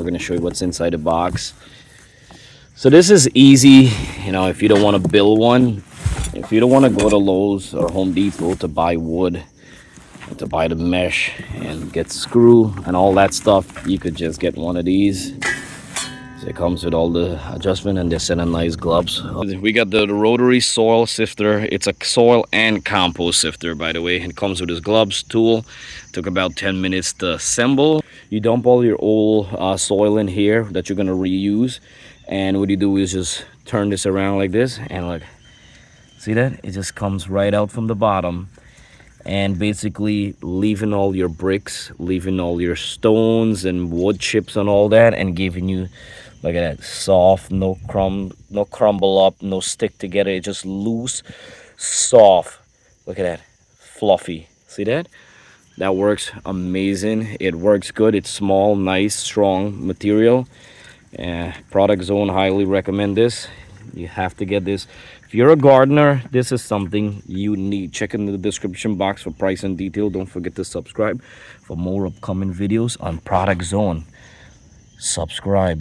We're going to show you what's inside the box. So this is easy, you know, if you don't want to build one, if you don't want to go to Lowe's or Home Depot to buy wood, to buy the mesh and get screw and all that stuff, you could just get one of these. So it comes with all the adjustment, and they send a nice gloves. We got the Rotary soil sifter. It's a soil and compost sifter, by the way. It comes with this gloves tool. Took about 10 minutes to assemble. You dump all your old soil in here that you're gonna reuse, and what you do is just turn this around like this, and look, see that? It just comes right out from the bottom, and basically leaving all your bricks, leaving all your stones and wood chips and all that, and giving you, look at that, soft, no crumble up, no stick together. It's just loose, soft. Look at that, fluffy. See that? That works amazing. It works good. It's small, nice, strong material. Product Zone highly recommend this. You have to get this. If you're a gardener, this is something you need. Check in the description box for price and detail. Don't forget to subscribe for more upcoming videos on Product Zone. Subscribe.